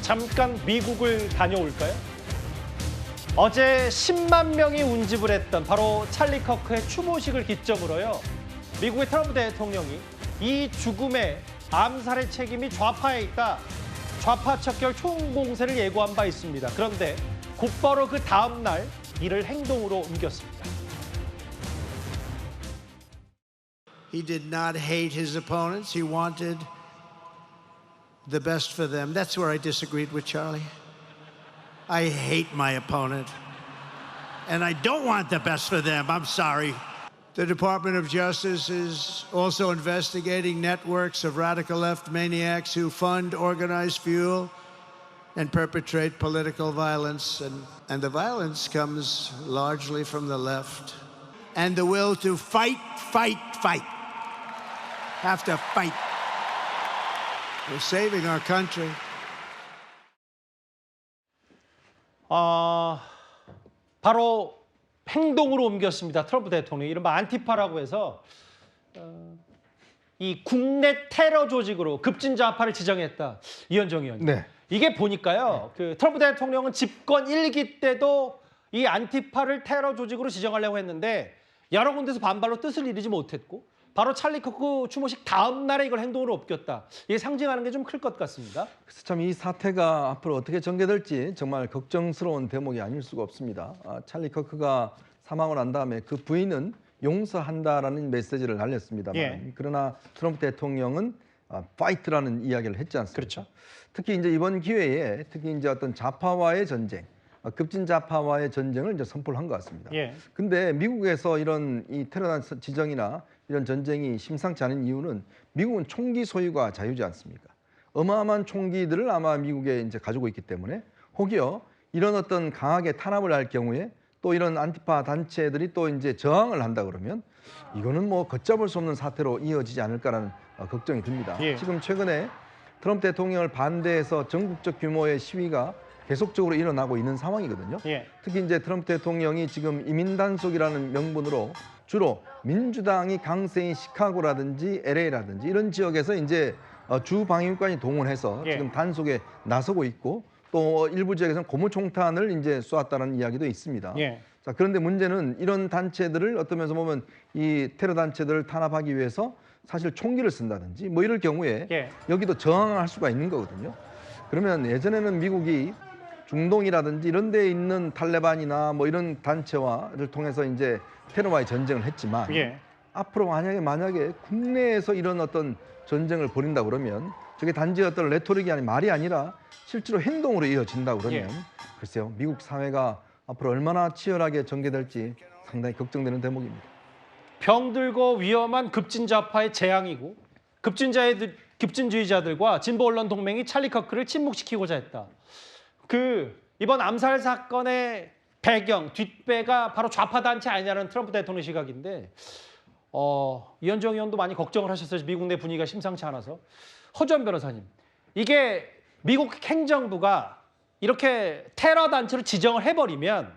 잠깐 미국을 다녀올까요? 어제 10만 명이 운집을 했던 바로 찰리 커크의 추모식을 기점으로요. 미국의 트럼프 대통령이 이 죽음의 암살의 책임이 좌파에 있다. 좌파 척결 총공세를 예고한 바 있습니다. 그런데 곧바로 그 다음 날 이를 행동으로 옮겼습니다. He did not hate his opponents. He wanted the best for them. That's where I disagreed with Charlie. I hate my opponent. And I don't want the best for them. I'm sorry. The Department of Justice is also investigating networks of radical left maniacs who fund, organize, fuel, and perpetrate political violence. And the violence comes largely from the left. And the will to fight, fight, fight. Have to fight. We're saving our country. 바로 행동으로 옮겼습니다. 트럼프 대통령이 이른바 안티파라고 해서 이 국내 테러 조직으로 급진좌파를 지정했다. 이현정 의원님. 네. 이게 보니까요. 그 트럼프 대통령은 집권 1기 때도 이 안티파를 테러 조직으로 지정하려고 했는데 여러 군데서 반발로 뜻을 이루지 못했고 바로 찰리 커크 추모식 다음 날에 이걸 행동으로 옮겼다. 이게 상징하는 게 좀 클 것 같습니다. 그래서 참 이 사태가 앞으로 어떻게 전개될지 정말 걱정스러운 대목이 아닐 수가 없습니다. 찰리 커크가 사망을 한 다음에 그 부인은 용서한다라는 메시지를 날렸습니다만 예. 그러나 트럼프 대통령은 파이트라는 이야기를 했지 않습니까? 그렇죠. 특히 이제 이번 기회에 특히 이제 어떤 좌파와의 전쟁, 급진 좌파와의 전쟁을 이제 선포를 한 것 같습니다. 예. 근데 미국에서 이런 이 테러 지정이나 이런 전쟁이 심상치 않은 이유는 미국은 총기 소유가 자유지 않습니까? 어마어마한 총기들을 아마 미국에 이제 가지고 있기 때문에 혹여 이런 어떤 강하게 탄압을 할 경우에 또 이런 안티파 단체들이 또 이제 저항을 한다 그러면 이거는 뭐 걷잡을 수 없는 사태로 이어지지 않을까라는 걱정이 듭니다. 예. 지금 최근에 트럼프 대통령을 반대해서 전국적 규모의 시위가 계속적으로 일어나고 있는 상황이거든요. 예. 특히 이제 트럼프 대통령이 지금 이민단속이라는 명분으로 주로 민주당이 강세인 시카고라든지 LA라든지 이런 지역에서 이제 주 방위군까지 동원해서 예. 지금 단속에 나서고 있고 또 일부 지역에서는 고무총탄을 이제 쏘았다는 이야기도 있습니다. 예. 자, 그런데 문제는 이런 단체들을 어떤 면에서 보면 이 테러 단체들을 탄압하기 위해서 사실 총기를 쓴다든지 뭐 이럴 경우에 예. 여기도 저항할 수가 있는 거거든요. 그러면 예전에는 미국이 중동이라든지 이런 데에 있는 탈레반이나 뭐 이런 단체와를 통해서 이제 테러와의 전쟁을 했지만 예. 앞으로 만약에 국내에서 이런 어떤 전쟁을 벌인다 그러면 저게 단지 어떤 레토릭이 아닌 말이 아니라 실제로 행동으로 이어진다 그러면 글쎄요, 미국 사회가 앞으로 얼마나 치열하게 전개될지 상당히 걱정되는 대목입니다. 병들고 위험한 급진좌파의 재앙이고 급진주의자들과 진보 언론 동맹이 찰리 커크를 침묵시키고자 했다. 이번 암살 사건의 배경, 뒷배가 바로 좌파 단체 아니냐는 트럼프 대통령 시각인데 이현정 의원도 많이 걱정을 하셨어요. 미국 내 분위기가 심상치 않아서. 허주원 변호사님, 이게 미국 행정부가 이렇게 테러 단체로 지정을 해버리면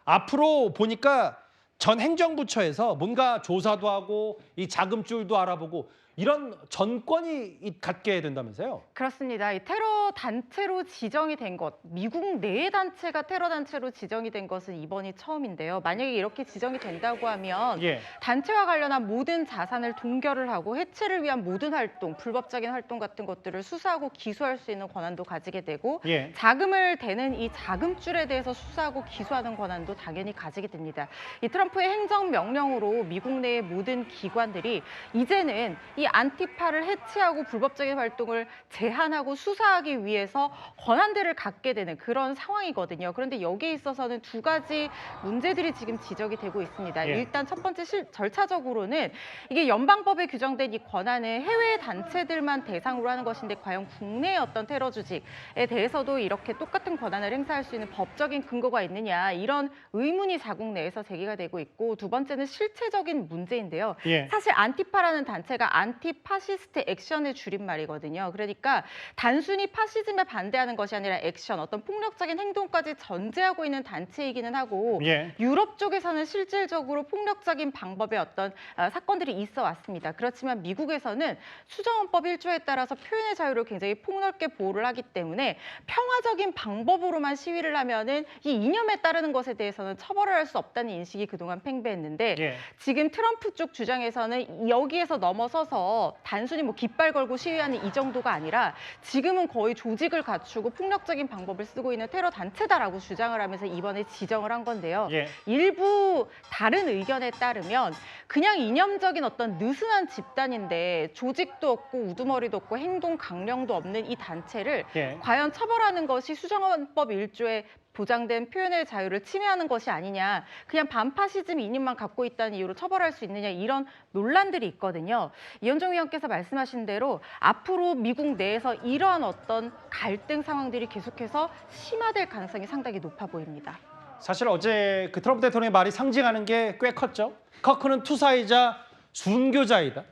앞으로 보니까 전 행정부처에서 뭔가 조사도 하고 이 자금줄도 알아보고 이런 전권이 갖게 된다면서요? 그렇습니다. 이 테러 단체로 지정이 된 것, 미국 내의 단체가 테러 단체로 지정이 된 것은 이번이 처음인데요. 만약에 이렇게 지정이 된다고 하면 단체와 관련한 모든 자산을 동결을 하고 해체를 위한 모든 활동, 불법적인 활동 같은 것들을 수사하고 기소할 수 있는 권한도 가지게 되고 자금을 대는 이 자금줄에 대해서 수사하고 기소하는 권한도 당연히 가지게 됩니다. 이 트럼프의 행정명령으로 미국 내의 모든 기관들이 이제는 이 안티파를 해체하고 불법적인 활동을 제한하고 수사하기 위해서 권한들을 갖게 되는 그런 상황이거든요. 그런데 여기에 있어서는 두 가지 문제들이 지금 지적이 되고 있습니다. 일단 첫 번째 절차적으로는 이게 연방법에 규정된 이 권한은 해외 단체들만 대상으로 하는 것인데 과연 국내의 어떤 테러 조직에 대해서도 이렇게 똑같은 권한을 행사할 수 있는 법적인 근거가 있느냐, 이런 의문이 자국 내에서 제기가 되고 있고, 두 번째는 실체적인 문제인데요. 사실 안티파라는 단체가 안티파시스트 액션의 줄임말이거든요. 그러니까 단순히 파시즘에 반대하는 것이 아니라 액션, 어떤 폭력적인 행동까지 전제하고 있는 단체이기는 하고 예. 유럽 쪽에서는 실질적으로 폭력적인 방법의 어떤 사건들이 있어 왔습니다. 그렇지만 미국에서는 수정헌법 1조에 따라서 표현의 자유를 굉장히 폭넓게 보호를 하기 때문에 평화적인 방법으로만 시위를 하면은 이 이념에 따르는 것에 대해서는 처벌을 할 수 없다는 인식이 그동안 팽배했는데 예. 지금 트럼프 쪽 주장에서는 여기에서 넘어서서 단순히 뭐 깃발 걸고 시위하는 이 정도가 아니라 지금은 거의 조직을 갖추고 폭력적인 방법을 쓰고 있는 테러 단체다라고 주장을 하면서 이번에 지정을 한 건데요. 예. 일부 다른 의견에 따르면 그냥 이념적인 어떤 느슨한 집단인데 조직도 없고 우두머리도 없고 행동 강령도 없는 이 단체를 예. 과연 처벌하는 것이 수정헌법 1조에 보장된 표현의 자유를 침해하는 것이 아니냐, 그냥 반파시즘 이념만 갖고 있다는 이유로 처벌할 수 있느냐, 이런 논란들이 있거든요. 이현정 위원께서 말씀하신 대로 앞으로 미국 내에서 이러한 어떤 갈등 상황들이 계속해서 심화될 가능성이 상당히 높아 보입니다. 사실 어제 그 트럼프 대통령의 말이 상징하는 게 꽤 컸죠. 커크는 투사이자 순교자이다.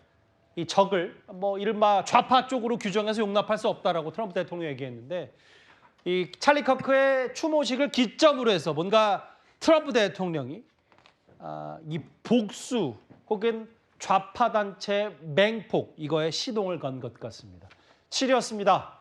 이 적을 뭐 이른바 좌파 쪽으로 규정해서 용납할 수 없다라고 트럼프 대통령이 얘기했는데, 이 찰리 커크의 추모식을 기점으로 해서 뭔가 트럼프 대통령이 이 복수 혹은 좌파 단체 맹폭 이거에 시동을 건 것 같습니다. 7위였습니다.